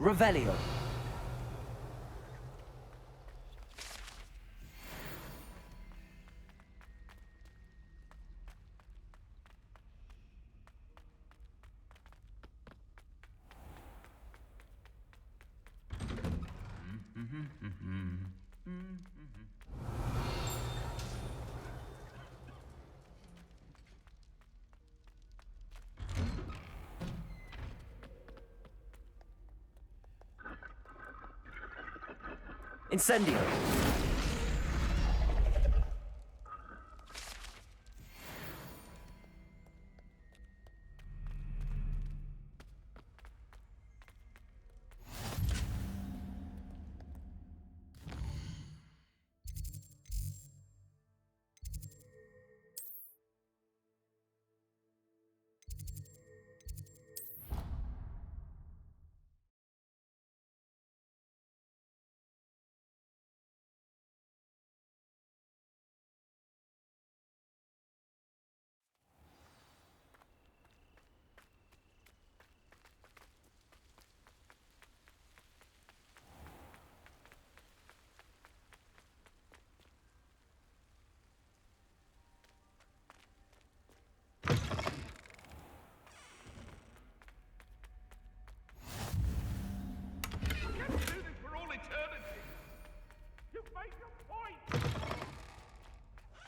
Revelio. Incendio.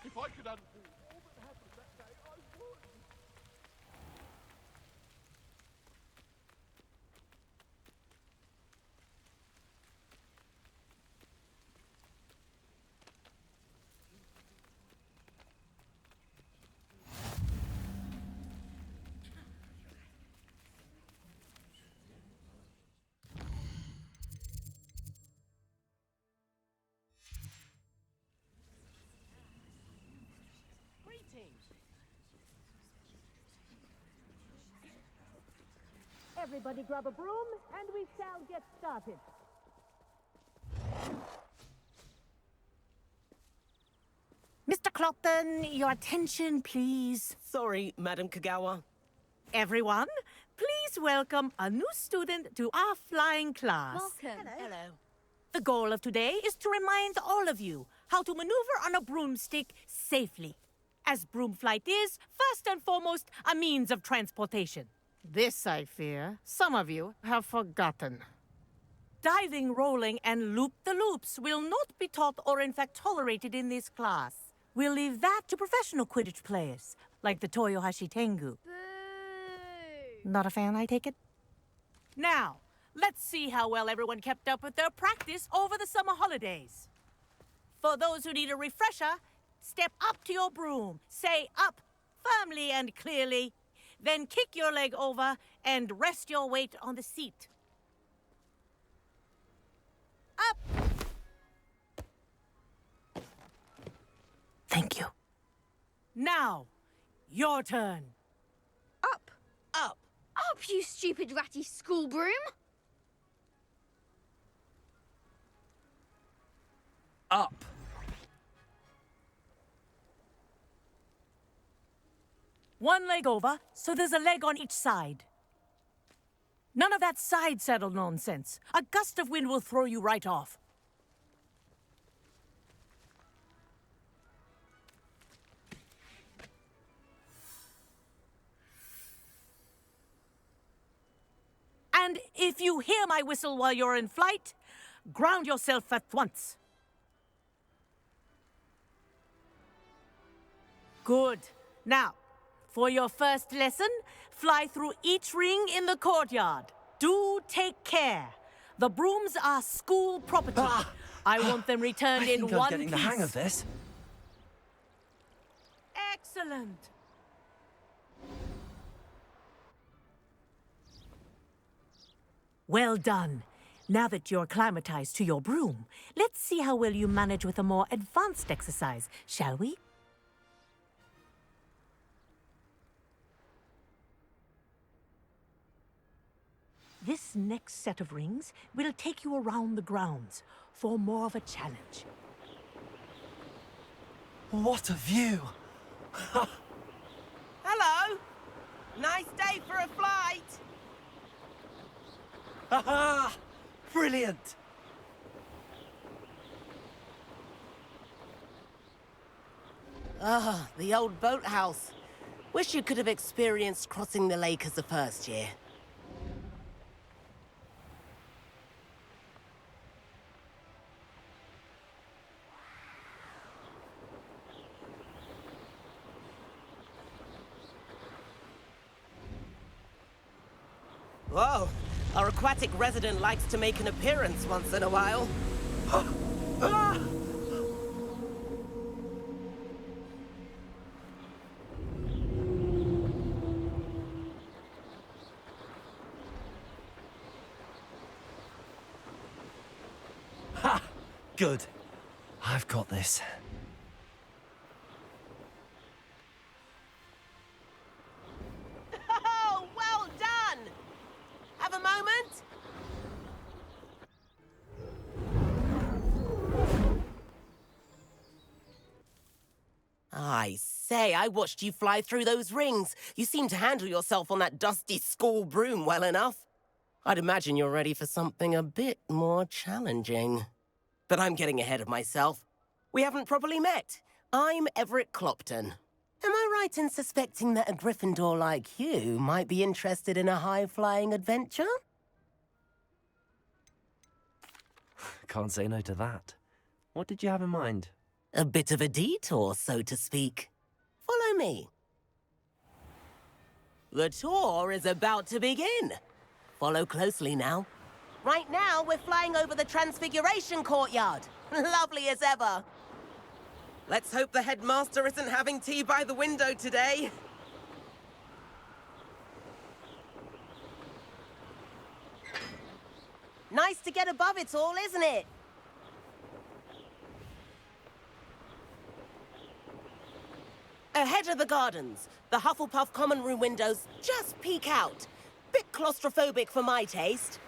If I could undo all that happened that day, I would. Everybody grab a broom, and we shall get started. Mr. Clopton, your attention, please. Sorry, Madam Kagawa. Everyone, please welcome a new student to our flying class. Welcome. Hello. The goal of today is to remind all of you how to maneuver on a broomstick safely, as broom flight is, first and foremost, a means of transportation. This, I fear, some of you have forgotten. Diving, rolling, and loop-the-loops will not be taught or in fact tolerated in this class. We'll leave that to professional Quidditch players, like the Toyohashi Tengu. Boo! Not a fan, I take it? Now, let's see how well everyone kept up with their practice over the summer holidays. For those who need a refresher, step up to your broom, say up firmly and clearly, then kick your leg over and rest your weight on the seat. Up! Thank you. Now, your turn. Up! Up. Up, you stupid ratty school broom! Up. One leg over, so there's a leg on each side. None of that side saddle nonsense. A gust of wind will throw you right off. And if you hear my whistle while you're in flight, ground yourself at once. Good. Now, for your first lesson, fly through each ring in the courtyard. Do take care. The brooms are school property. I want them returned in one piece. I'm getting the hang of this. Excellent. Well done. Now that you're acclimatized to your broom, let's see how well you manage with a more advanced exercise, shall we? This next set of rings will take you around the grounds for more of a challenge. What a view! Hello. Nice day for a flight. Ha ha! Brilliant! Ah, the old boathouse. Wish you could have experienced crossing the lake as a first year. Whoa, our aquatic resident likes to make an appearance once in a while. Ha! Good. I've got this. Oh, well done! Have a moment? I say, I watched you fly through those rings. You seem to handle yourself on that dusty school broom well enough. I'd imagine you're ready for something a bit more challenging. But I'm getting ahead of myself. We haven't properly met. I'm Everett Clopton. Am I right in suspecting that a Gryffindor like you might be interested in a high-flying adventure? Can't say no to that. What did you have in mind? A bit of a detour, so to speak. Follow me. The tour is about to begin. Follow closely now. Right now, we're flying over the Transfiguration Courtyard. Lovely as ever. Let's hope the headmaster isn't having tea by the window today. Nice to get above it all, isn't it? Ahead of the gardens, the Hufflepuff common room windows just peek out. Bit claustrophobic for my taste.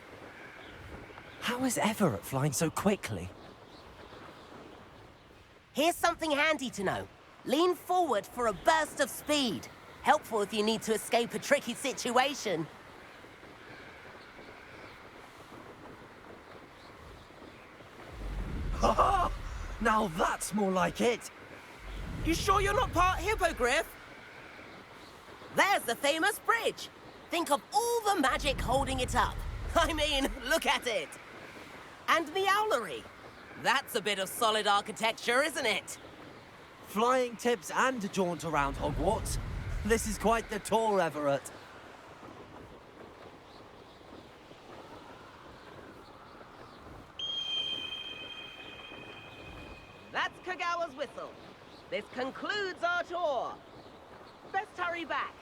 How is Everett flying so quickly? Here's something handy to know. Lean forward for a burst of speed. Helpful if you need to escape a tricky situation. Ha ha! Now that's more like it! You sure you're not part hippogriff? There's the famous bridge. Think of all the magic holding it up. I mean, look at it. And the owlery. That's a bit of solid architecture, isn't it? Flying tips and a jaunt around Hogwarts. This is quite the tour, Everett. That's Kagawa's whistle. This concludes our tour. Best hurry back.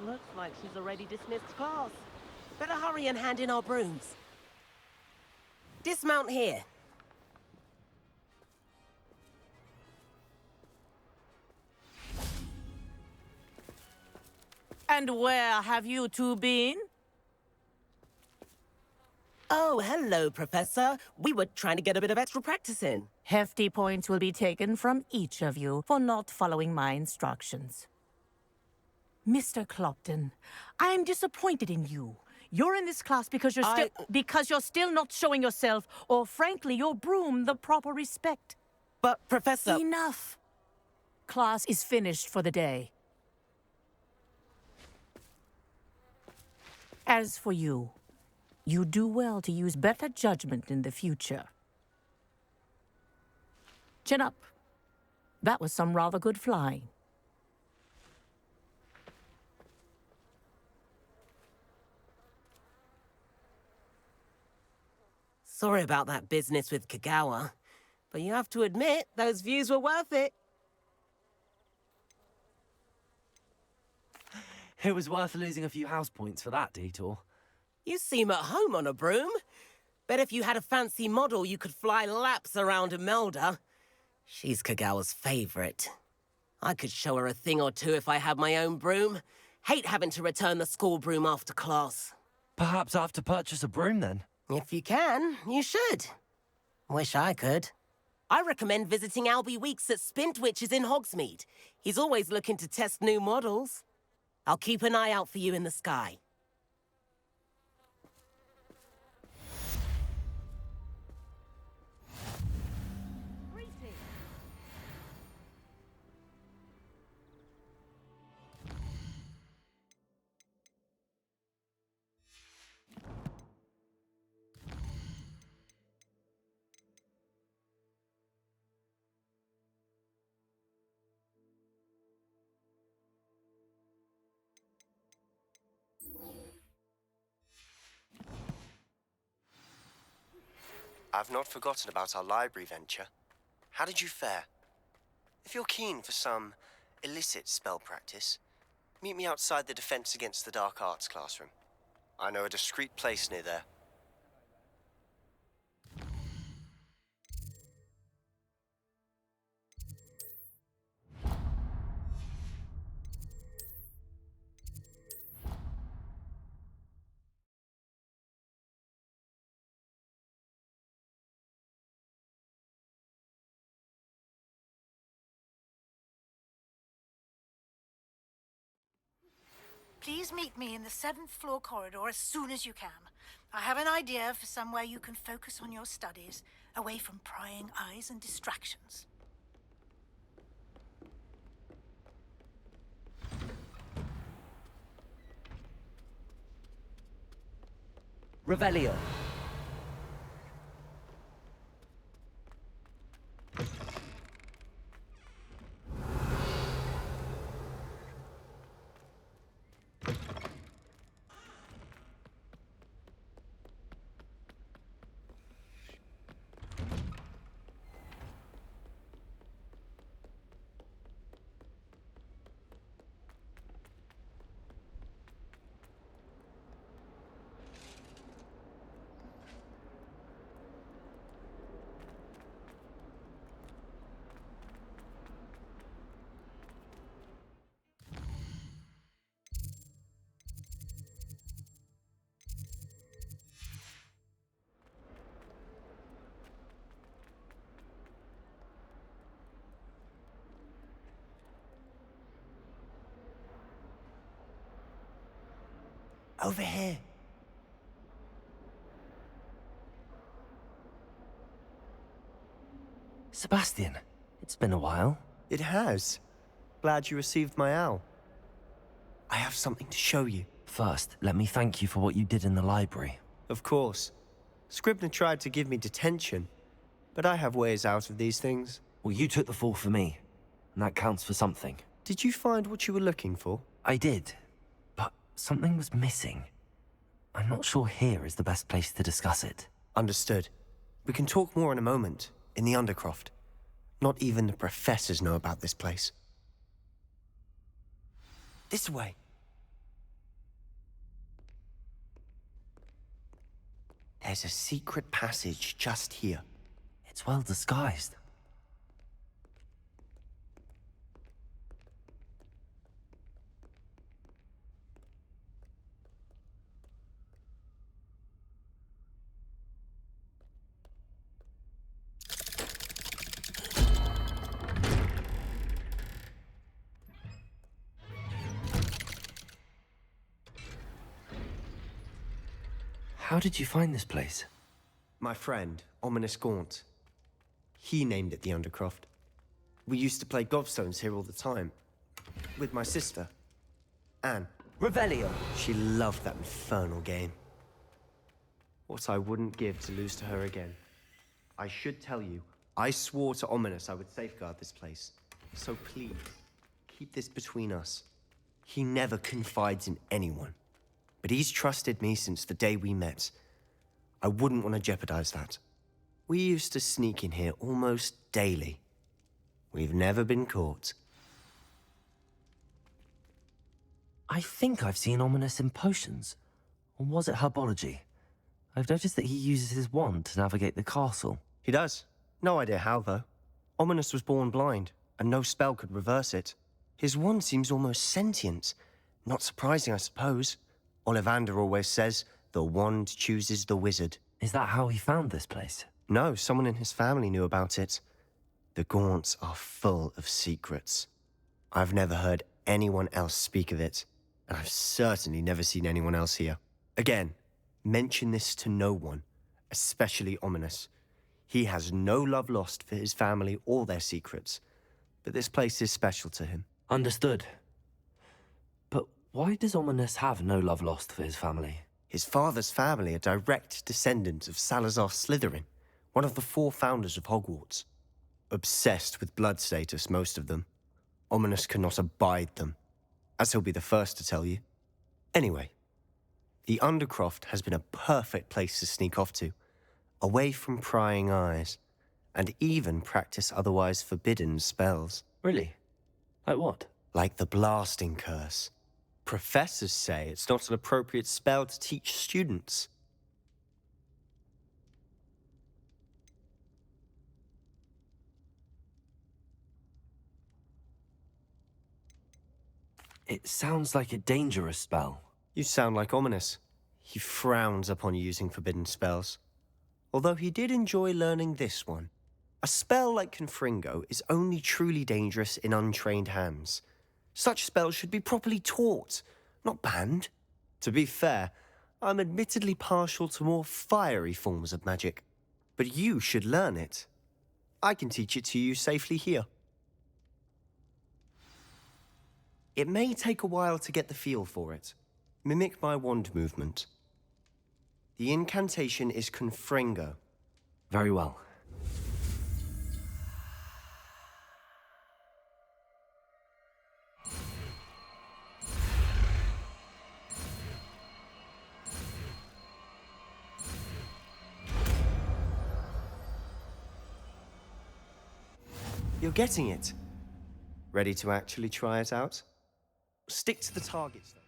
Looks like she's already dismissed class. Better hurry and hand in our brooms. Dismount here. And where have you two been? Oh, hello, Professor. We were trying to get a bit of extra practice in. Hefty points will be taken from each of you for not following my instructions. Mr. Clopton, I am disappointed in you. You're in this class because you're still not showing yourself, or frankly, your broom the proper respect. But, Professor... Enough. Class is finished for the day. As for you, you do well to use better judgment in the future. Chin up. That was some rather good flying. Sorry about that business with Kagawa, but you have to admit, those views were worth it. It was worth losing a few house points for that detour. You seem at home on a broom. Bet if you had a fancy model, you could fly laps around Imelda. She's Kagawa's favorite. I could show her a thing or two if I had my own broom. Hate having to return the school broom after class. Perhaps I have to purchase a broom then. If you can, you should. Wish I could. I recommend visiting Albie Weeks at Spintwitches in Hogsmeade. He's always looking to test new models. I'll keep an eye out for you in the sky. I've not forgotten about our library venture. How did you fare? If you're keen for some illicit spell practice, meet me outside the Defense Against the Dark Arts classroom. I know a discreet place near there. Please meet me in the 7th floor corridor as soon as you can. I have an idea for somewhere you can focus on your studies, away from prying eyes and distractions. Revelio. Over here. Sebastian, it's been a while. It has. Glad you received my owl. I have something to show you. First, let me thank you for what you did in the library. Of course. Scribner tried to give me detention, but I have ways out of these things. Well, you took the fall for me, and that counts for something. Did you find what you were looking for? I did, but something was missing. I'm not sure here is the best place to discuss it. Understood. We can talk more in a moment, in the Undercroft. Not even the professors know about this place. This way. There's a secret passage just here. It's well disguised. How did you find this place? My friend, Ominous Gaunt. He named it the Undercroft. We used to play gobstones here all the time. With my sister, Anne. Revelio. She loved that infernal game. What I wouldn't give to lose to her again. I should tell you, I swore to Ominous I would safeguard this place. So please, keep this between us. He never confides in anyone. But he's trusted me since the day we met. I wouldn't want to jeopardize that. We used to sneak in here almost daily. We've never been caught. I think I've seen Ominous in potions. Or was it herbology? I've noticed that he uses his wand to navigate the castle. He does. No idea how, though. Ominous was born blind, and no spell could reverse it. His wand seems almost sentient. Not surprising, I suppose. Ollivander always says, the wand chooses the wizard. Is that how he found this place? No, someone in his family knew about it. The Gaunts are full of secrets. I've never heard anyone else speak of it, and I've certainly never seen anyone else here. Again, mention this to no one, especially Ominis. He has no love lost for his family or their secrets, but this place is special to him. Understood. But why does Ominis have no love lost for his family? His father's family are direct descendants of Salazar Slytherin, one of the 4 founders of Hogwarts. Obsessed with blood status, most of them. Ominis cannot abide them, as he'll be the first to tell you. Anyway, the Undercroft has been a perfect place to sneak off to, away from prying eyes, and even practice otherwise forbidden spells. Really? Like what? Like the Blasting Curse. Professors say it's not an appropriate spell to teach students. It sounds like a dangerous spell. You sound like Ominis. He frowns upon using forbidden spells. Although he did enjoy learning this one. A spell like Confringo is only truly dangerous in untrained hands. Such spells should be properly taught, not banned. To be fair, I'm admittedly partial to more fiery forms of magic. But you should learn it. I can teach it to you safely here. It may take a while to get the feel for it. Mimic my wand movement. The incantation is Confringo. Very well. You're getting it. Ready to actually try it out? Stick to the targets, though.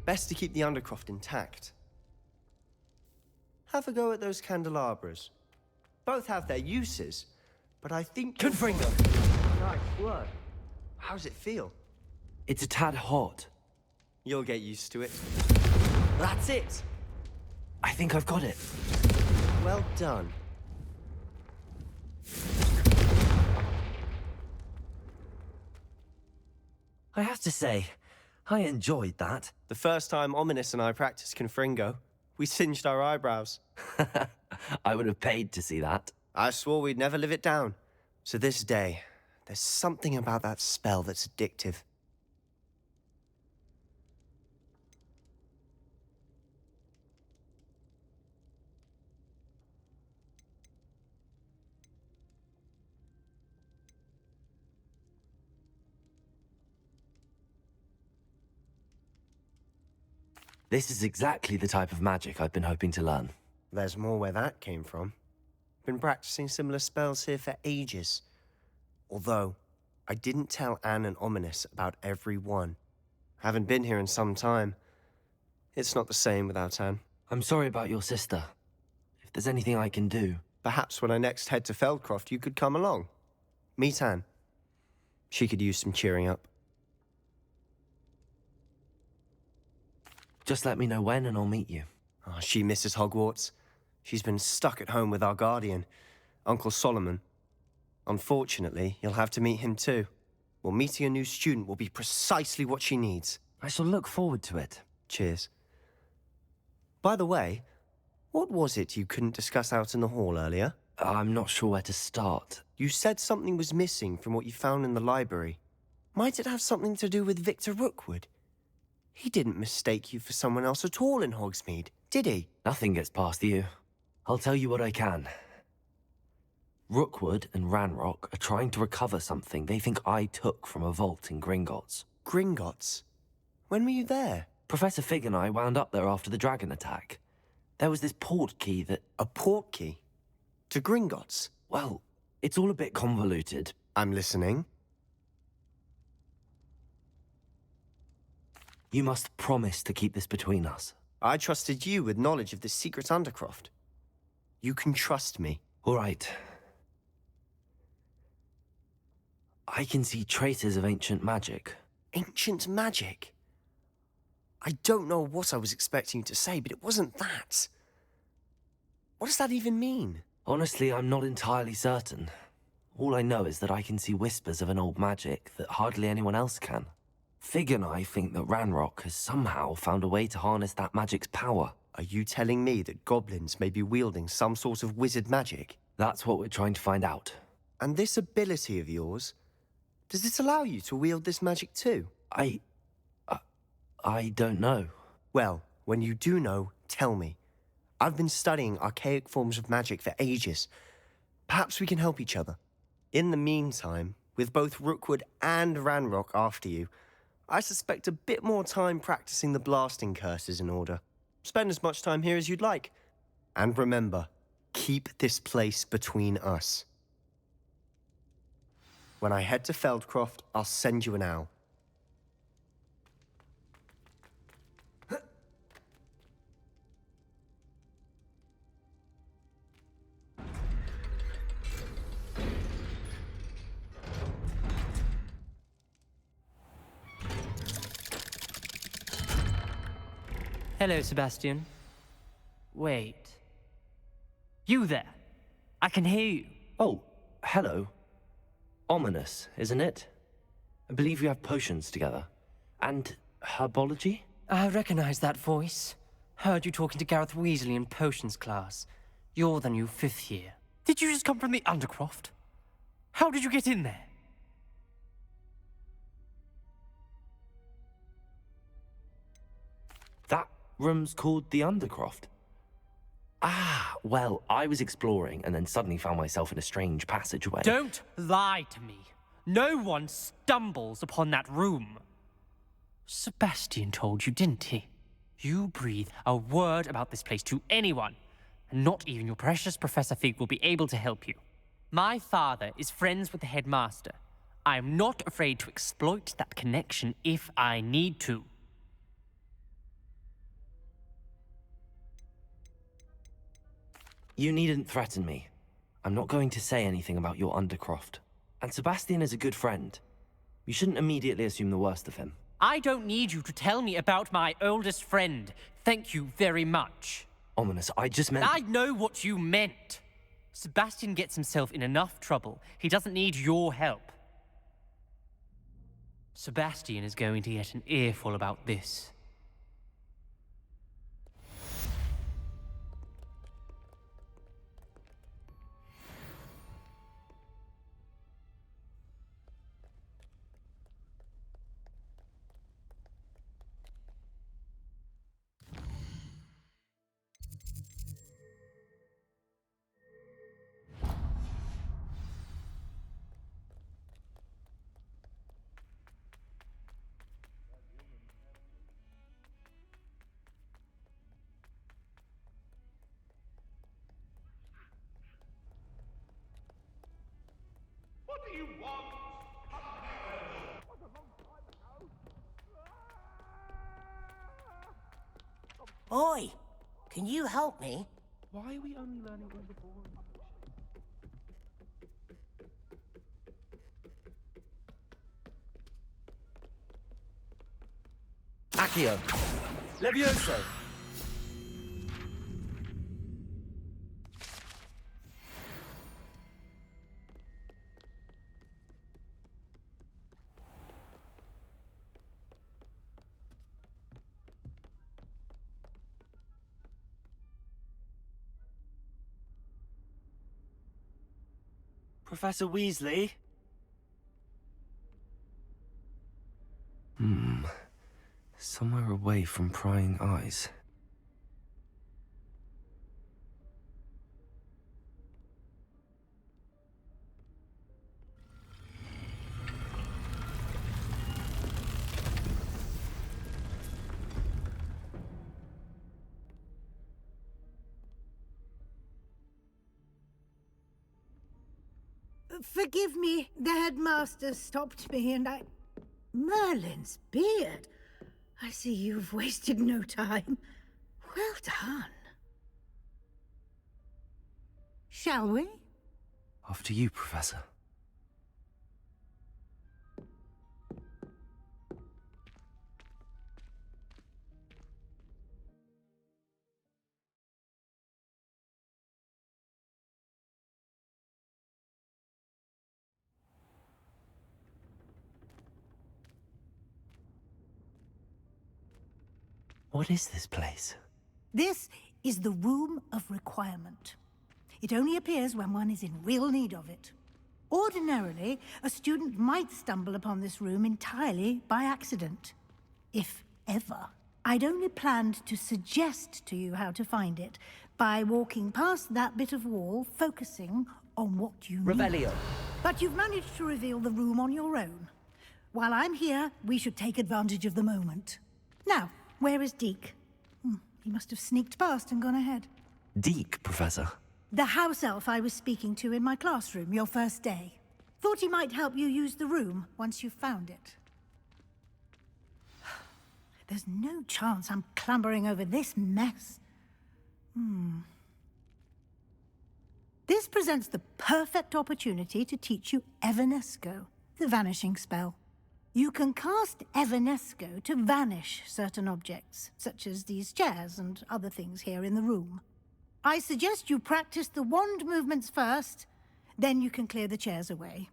Best to keep the Undercroft intact. Have a go at those candelabras. Both have their uses, but I think... Confringo! Nice word. How does it feel? It's a tad hot. You'll get used to it. That's it! I think I've got it. Well done. I have to say, I enjoyed that. The first time Ominis and I practiced Confringo, we singed our eyebrows. I would have paid to see that. I swore we'd never live it down. To this day, there's something about that spell that's addictive. This is exactly the type of magic I've been hoping to learn. There's more where that came from. Been practicing similar spells here for ages. Although, I didn't tell Anne and Ominis about every one. Haven't been here in some time. It's not the same without Anne. I'm sorry about your sister. If there's anything I can do... Perhaps when I next head to Feldcroft, you could come along. Meet Anne. She could use some cheering up. Just let me know when and I'll meet you. Oh, she misses Hogwarts. She's been stuck at home with our guardian, Uncle Solomon. Unfortunately, you'll have to meet him too. Well, meeting a new student will be precisely what she needs. I shall look forward to it. Cheers. By the way, what was it you couldn't discuss out in the hall earlier? I'm not sure where to start. You said something was missing from what you found in the library. Might it have something to do with Victor Rookwood? He didn't mistake you for someone else at all in Hogsmeade, did he? Nothing gets past you. I'll tell you what I can. Rookwood and Ranrock are trying to recover something they think I took from a vault in Gringotts. Gringotts? When were you there? Professor Fig and I wound up there after the dragon attack. There was this port key that... A port key? To Gringotts? Well, it's all a bit convoluted. I'm listening. You must promise to keep this between us. I trusted you with knowledge of the secret Undercroft. You can trust me. All right. I can see traces of ancient magic. Ancient magic? I don't know what I was expecting you to say, but it wasn't that. What does that even mean? Honestly, I'm not entirely certain. All I know is that I can see whispers of an old magic that hardly anyone else can. Fig and I think that Ranrock has somehow found a way to harness that magic's power. Are you telling me that goblins may be wielding some sort of wizard magic? That's what we're trying to find out. And this ability of yours, does it allow you to wield this magic too? I don't know. Well, when you do know, tell me. I've been studying archaic forms of magic for ages. Perhaps we can help each other. In the meantime, with both Rookwood and Ranrock after you, I suspect a bit more time practicing the blasting curse is in order. Spend as much time here as you'd like. And remember, keep this place between us. When I head to Feldcroft, I'll send you an owl. Hello, Sebastian. Wait. You there? I can hear you. Oh, hello. Ominous, isn't it? I believe you have potions together. And herbology? I recognize that voice. Heard you talking to Gareth Weasley in potions class. You're the new 5th year. Did you just come from the Undercroft? How did you get in there? That room's called the Undercroft. Ah, well, I was exploring and then suddenly found myself in a strange passageway. Don't lie to me. No one stumbles upon that room. Sebastian told you, didn't he? You breathe a word about this place to anyone, and not even your precious Professor Fig will be able to help you. My father is friends with the headmaster. I am not afraid to exploit that connection if I need to. You needn't threaten me. I'm not going to say anything about your Undercroft. And Sebastian is a good friend. You shouldn't immediately assume the worst of him. I don't need you to tell me about my oldest friend. Thank you very much. Ominous, I just meant... I know what you meant. Sebastian gets himself in enough trouble. He doesn't need your help. Sebastian is going to get an earful about this. What do you want? Oi! Can you help me? Why are we only learning all the boring? Accio. Levioso. Professor Weasley? Somewhere away from prying eyes. Forgive me, the headmaster stopped me and I... Merlin's beard. I see you've wasted no time. Well done. Shall we? After you, Professor. What is this place? This is the Room of Requirement. It only appears when one is in real need of it. Ordinarily, a student might stumble upon this room entirely by accident. If ever. I'd only planned to suggest to you how to find it by walking past that bit of wall, focusing on what you need. Revelio. But you've managed to reveal the room on your own. While I'm here, we should take advantage of the moment. Now, where is Deke? He must have sneaked past and gone ahead. Deke, Professor. The house elf I was speaking to in my classroom your first day. Thought he might help you use the room once you've found it. There's no chance I'm clambering over this mess. This presents the perfect opportunity to teach you Evanesco, the vanishing spell. You can cast Evanesco to vanish certain objects, such as these chairs and other things here in the room. I suggest you practice the wand movements first, then you can clear the chairs away.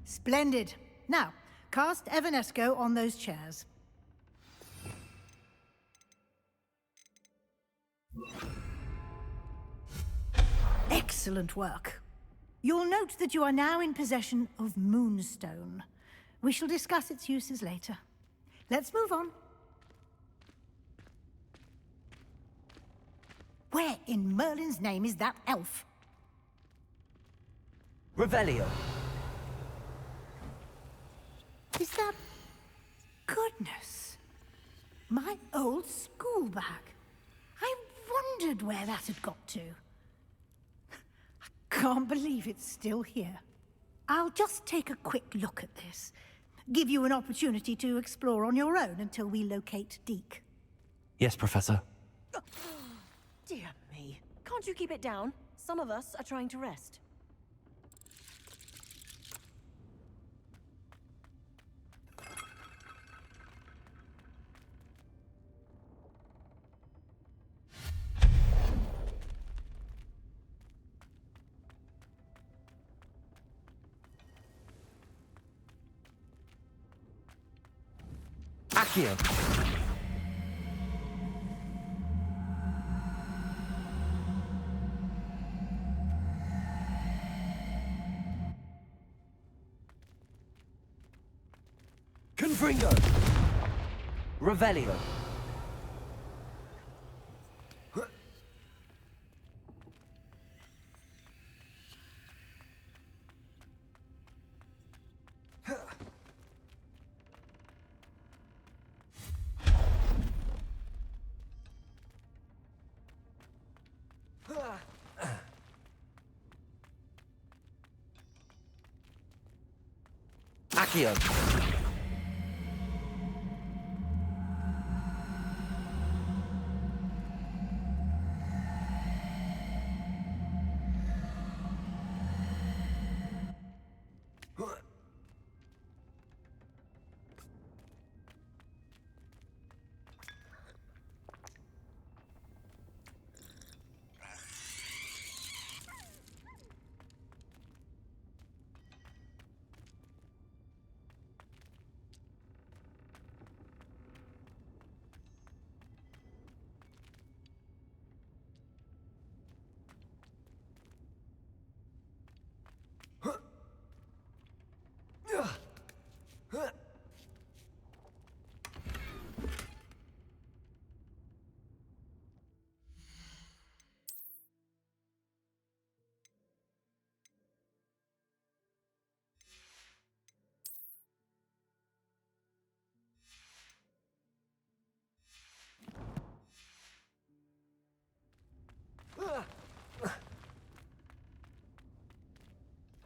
Splendid. Now, cast Evanesco on those chairs. Excellent work. You'll note that you are now in possession of Moonstone. We shall discuss its uses later. Let's move on. Where in Merlin's name is that elf? Revelio. Is that... Goodness. My old school bag. I wondered where that had got to. I can't believe it's still here. I'll just take a quick look at this. Give you an opportunity to explore on your own until we locate Deke. Yes, Professor. Dear me. Can't you keep it down? Some of us are trying to rest. Accio. Confringo. Revelio. Accio.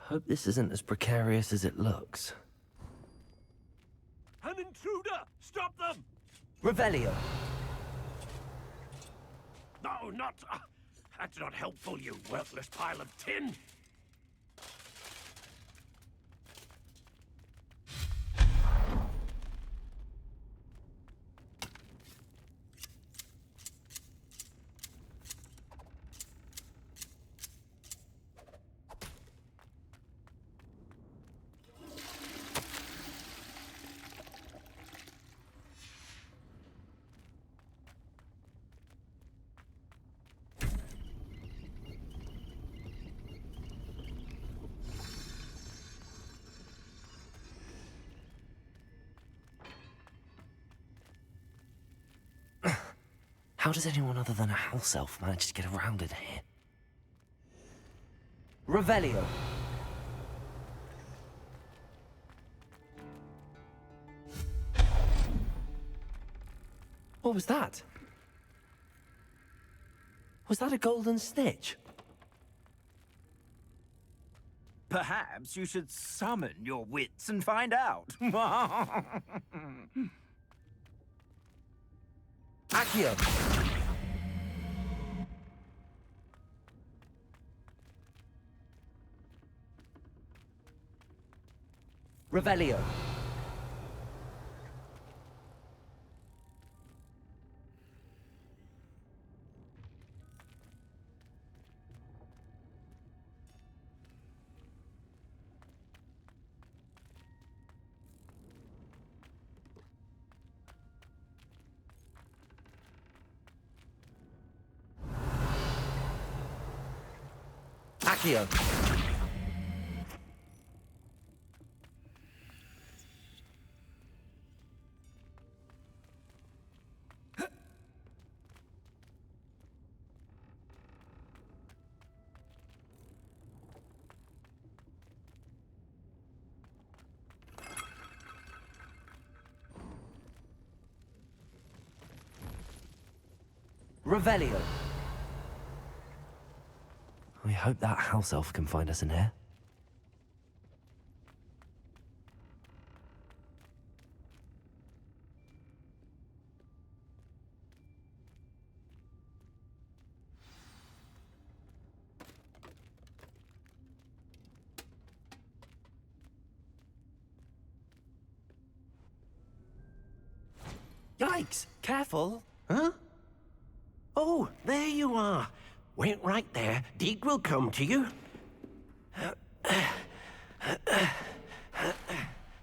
Hope this isn't as precarious as it looks. An intruder! Stop them! Revelio! No, not... that's not helpful, you worthless pile of tin! How does anyone other than a house elf manage to get around in here? Revelio! What was that? Was that a golden snitch? Perhaps you should summon your wits and find out. Accio! Revelio! Accio! Revelio! We hope that house elf can find us in here. Yikes! Careful! Huh? Oh, there you are. Wait right there. Deke will come to you.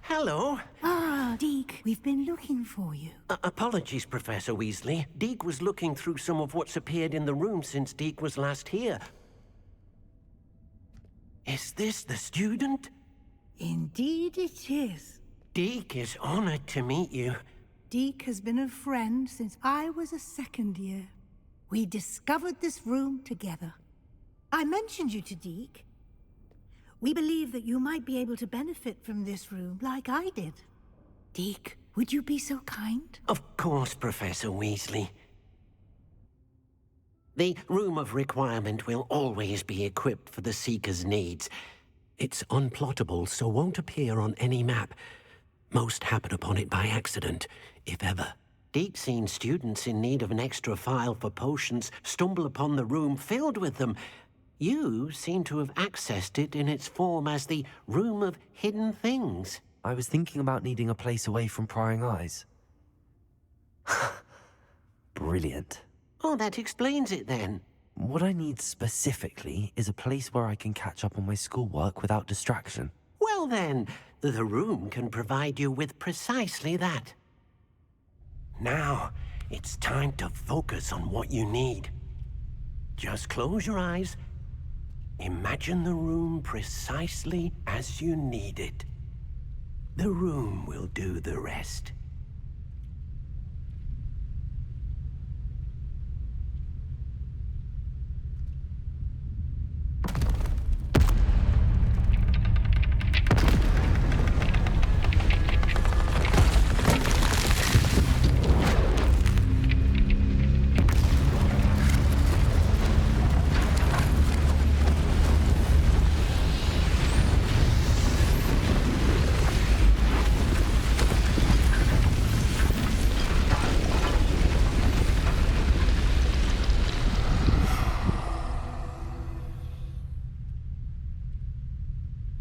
Hello. Ah, Deke, we've been looking for you. Apologies, Professor Weasley. Deke was looking through some of what's appeared in the room since Deke was last here. Is this the student? Indeed it is. Deke is honored to meet you. Deke has been a friend since I was a second year. We discovered this room together. I mentioned you to Deke. We believe that you might be able to benefit from this room like I did. Deke, would you be so kind? Of course, Professor Weasley. The Room of Requirement will always be equipped for the Seeker's needs. It's unplottable, so won't appear on any map. Most happen upon it by accident, if ever. Deke's seen students in need of an extra file for potions stumble upon the room filled with them. You seem to have accessed it in its form as the Room of Hidden Things. I was thinking about needing a place away from prying eyes. Brilliant. Oh, that explains it then. What I need specifically is a place where I can catch up on my schoolwork without distraction. Well then, the room can provide you with precisely that. Now, it's time to focus on what you need. Just close your eyes. Imagine the room precisely as you need it. The room will do the rest.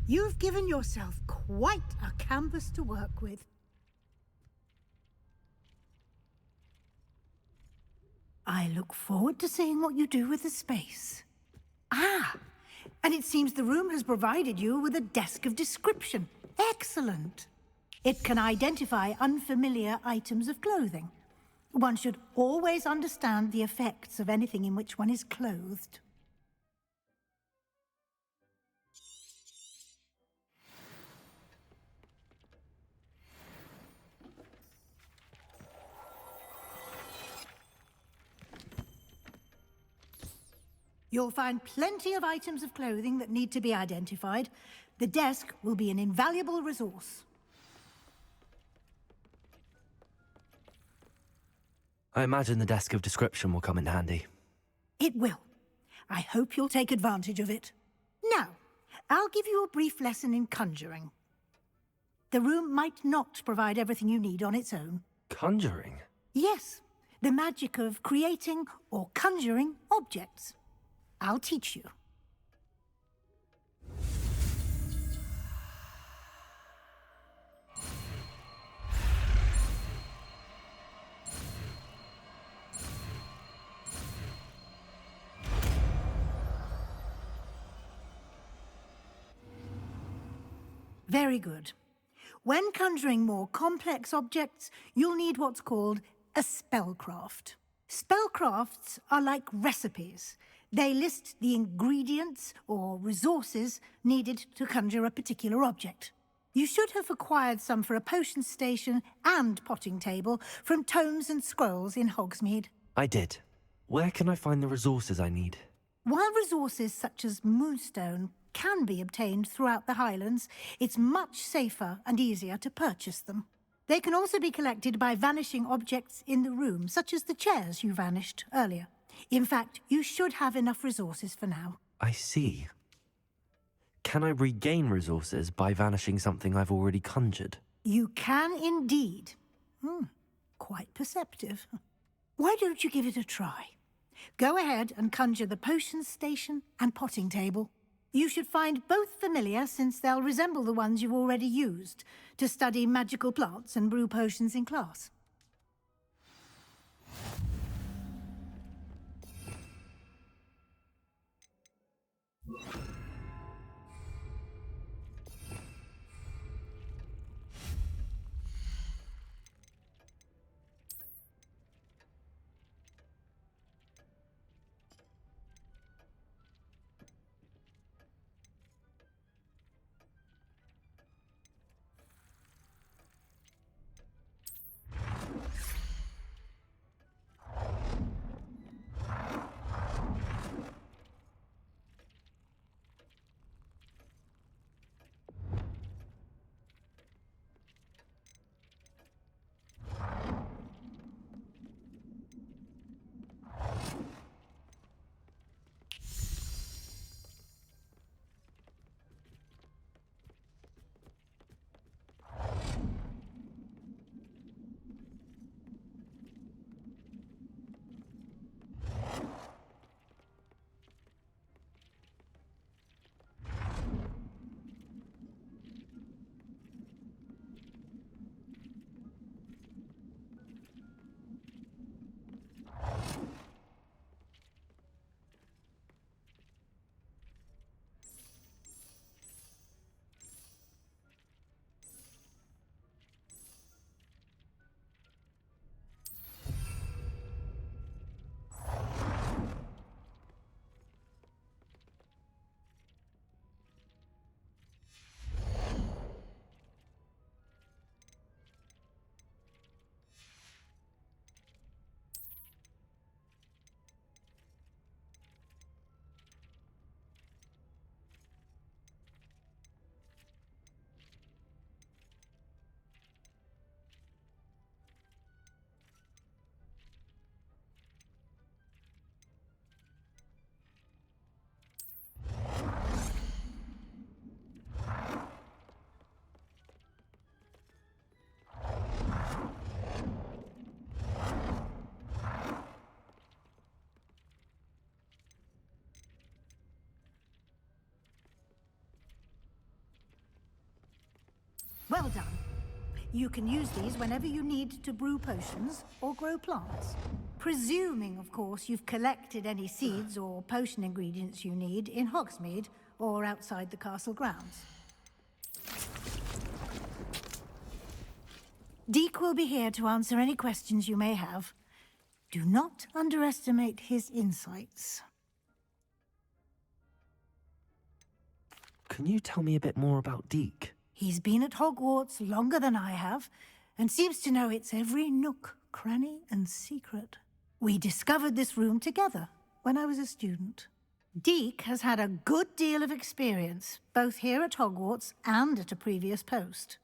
You've given yourself quite a canvas to work with. I look forward to seeing what you do with the space. Ah, and it seems the room has provided you with a desk of description. Excellent. It can identify unfamiliar items of clothing. One should always understand the effects of anything in which one is clothed. You'll find plenty of items of clothing that need to be identified. The desk will be an invaluable resource. I imagine the desk of description will come in handy. It will. I hope you'll take advantage of it. Now, I'll give you a brief lesson in conjuring. The room might not provide everything you need on its own. Conjuring? Yes, the magic of creating or conjuring objects. I'll teach you. Very good. When conjuring more complex objects, you'll need what's called a spellcraft. Spellcrafts are like recipes. They list the ingredients or resources needed to conjure a particular object. You should have acquired some for a potion station and potting table from tomes and scrolls in Hogsmeade. I did. Where can I find the resources I need? While resources such as moonstone can be obtained throughout the Highlands, it's much safer and easier to purchase them. They can also be collected by vanishing objects in the room, such as the chairs you vanished earlier. In fact, you should have enough resources for now. I see. Can I regain resources by vanishing something I've already conjured? You can indeed. Quite perceptive. Why don't you give it a try? Go ahead and conjure the potion station and potting table. You should find both familiar, since they'll resemble the ones you've already used to study magical plants and brew potions in class. Well done. You can use these whenever you need to brew potions or grow plants. Presuming, of course, you've collected any seeds or potion ingredients you need in Hogsmeade or outside the castle grounds. Deek will be here to answer any questions you may have. Do not underestimate his insights. Can you tell me a bit more about Deek? He's been at Hogwarts longer than I have, and seems to know its every nook, cranny, and secret. We discovered this room together when I was a student. Deek has had a good deal of experience, both here at Hogwarts and at a previous post.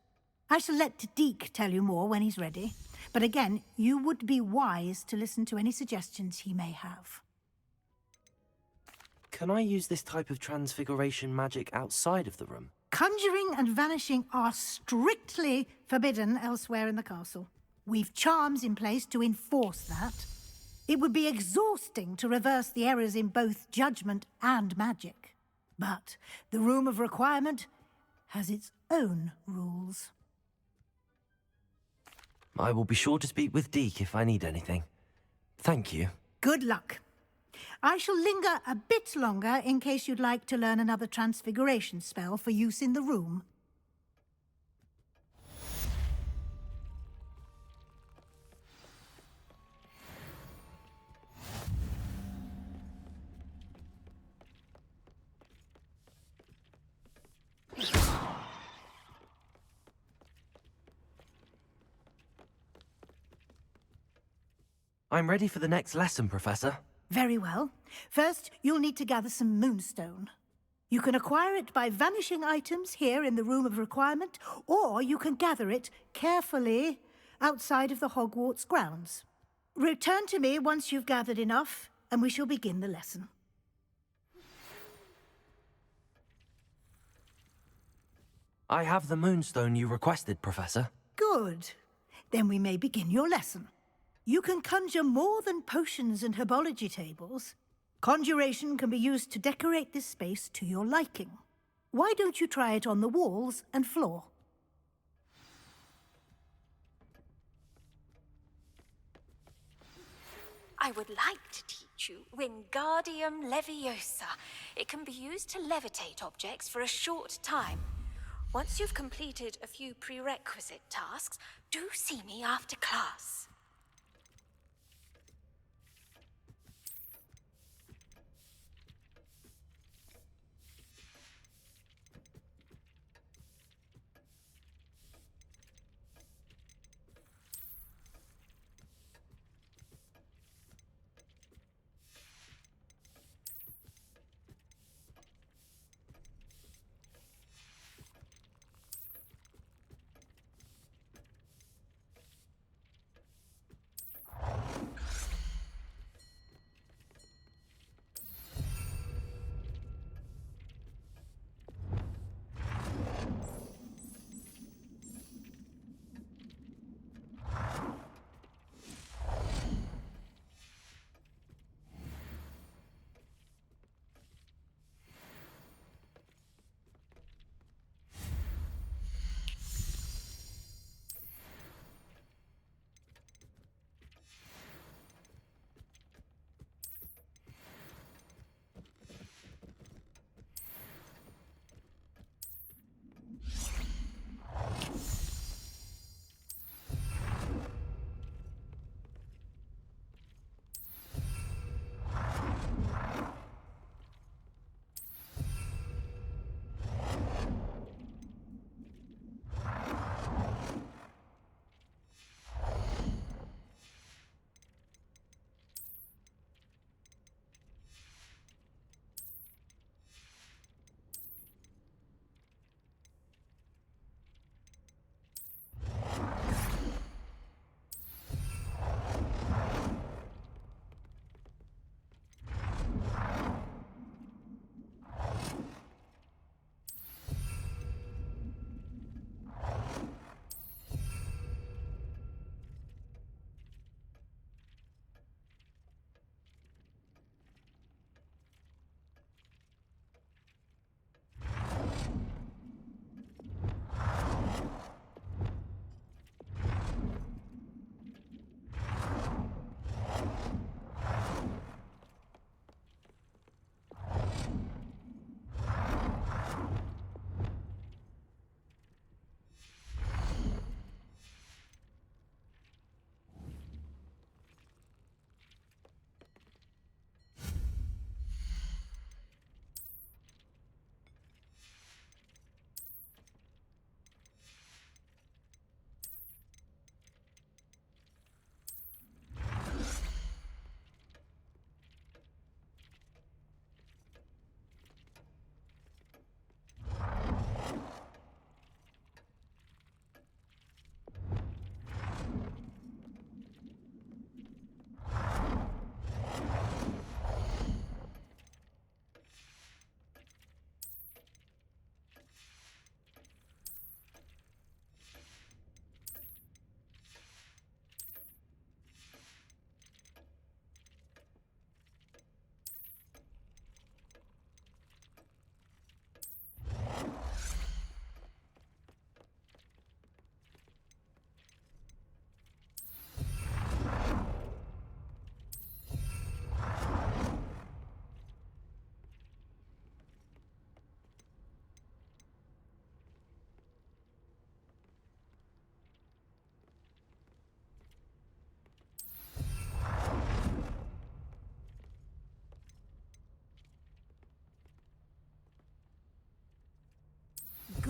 I shall let Deek tell you more when he's ready, but again, you would be wise to listen to any suggestions he may have. Can I use this type of transfiguration magic outside of the room? Conjuring and vanishing are strictly forbidden elsewhere in the castle. We've charms in place to enforce that. It would be exhausting to reverse the errors in both judgment and magic. But the Room of Requirement has its own rules. I will be sure to speak with Deek if I need anything. Thank you. Good luck. I shall linger a bit longer in case you'd like to learn another transfiguration spell for use in the room. I'm ready for the next lesson, Professor. Very well. First, you'll need to gather some moonstone. You can acquire it by vanishing items here in the Room of Requirement, or you can gather it carefully outside of the Hogwarts grounds. Return to me once you've gathered enough, and we shall begin the lesson. I have the moonstone you requested, Professor. Good. Then we may begin your lesson. You can conjure more than potions and herbology tables. Conjuration can be used to decorate this space to your liking. Why don't you try it on the walls and floor? I would like to teach you Wingardium Leviosa. It can be used to levitate objects for a short time. Once you've completed a few prerequisite tasks, do see me after class.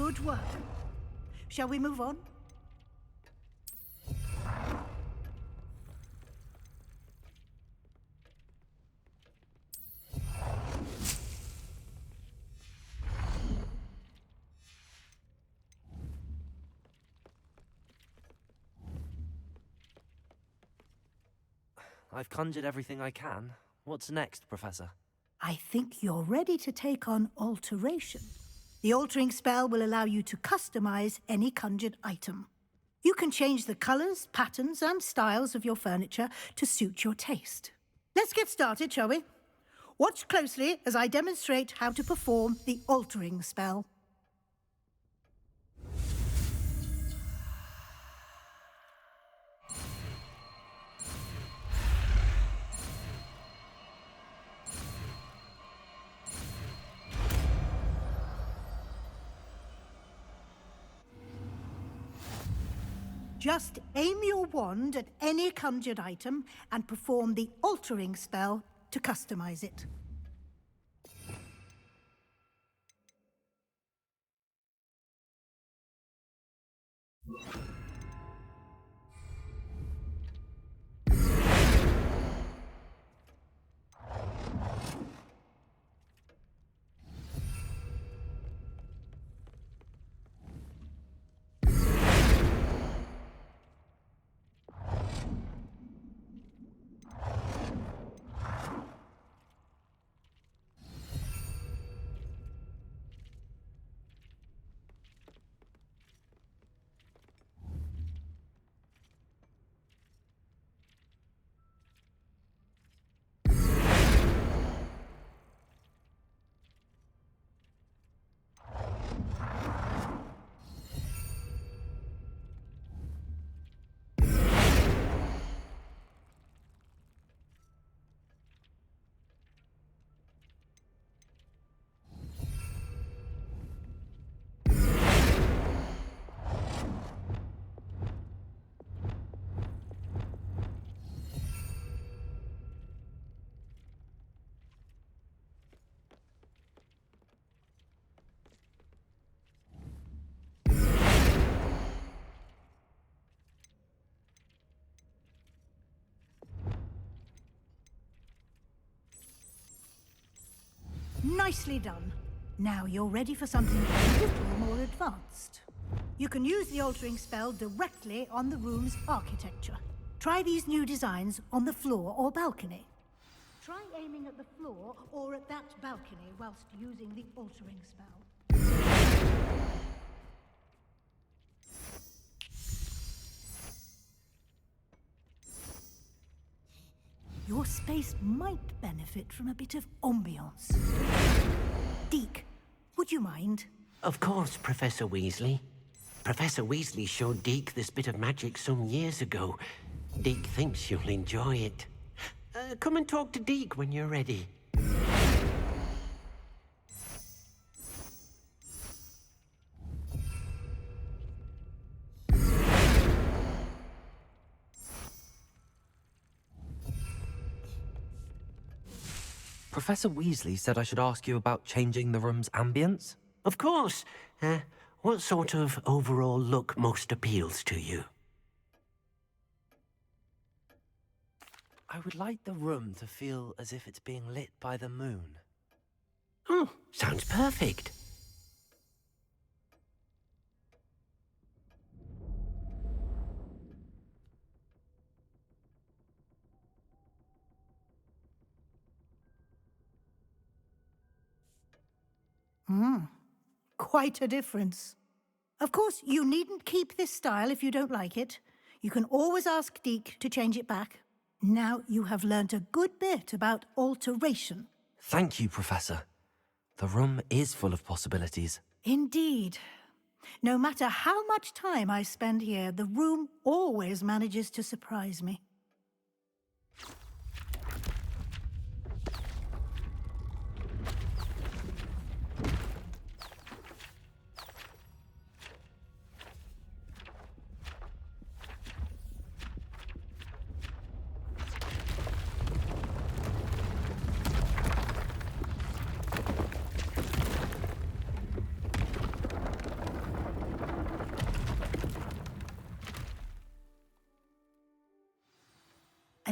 Good work. Shall we move on? I've conjured everything I can. What's next, Professor? I think you're ready to take on alteration. The altering spell will allow you to customize any conjured item. You can change the colors, patterns, and styles of your furniture to suit your taste. Let's get started, shall we? Watch closely as I demonstrate how to perform the altering spell. Just aim your wand at any conjured item and perform the altering spell to customize it. Nicely done. Now you're ready for something a little more advanced. You can use the altering spell directly on the room's architecture. Try these new designs on the floor or balcony. Try aiming at the floor or at that balcony whilst using the altering spell. Your space might benefit from a bit of ambiance. Deek, would you mind? Of course, Professor Weasley. Professor Weasley showed Deke this bit of magic some years ago. Deke thinks you'll enjoy it. Come and talk to Deke when you're ready. Professor Weasley said I should ask you about changing the room's ambience? Of course. What sort of overall look most appeals to you? I would like the room to feel as if it's being lit by the moon. Oh, sounds perfect. Quite a difference. Of course, you needn't keep this style if you don't like it. You can always ask Deke to change it back. Now you have learnt a good bit about alteration. Thank you, Professor. The room is full of possibilities. Indeed. No matter how much time I spend here, the room always manages to surprise me.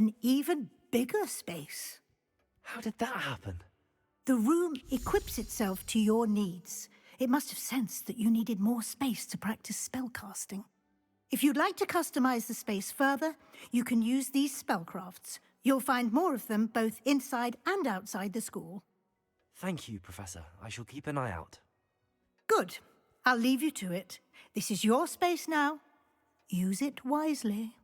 an even bigger space. How did that happen? The room equips itself to your needs. It must have sensed that you needed more space to practice spellcasting. If you'd like to customize the space further, you can use these spellcrafts. You'll find more of them both inside and outside the school. Thank you, Professor. I shall keep an eye out. Good. I'll leave you to it. This is your space now. Use it wisely.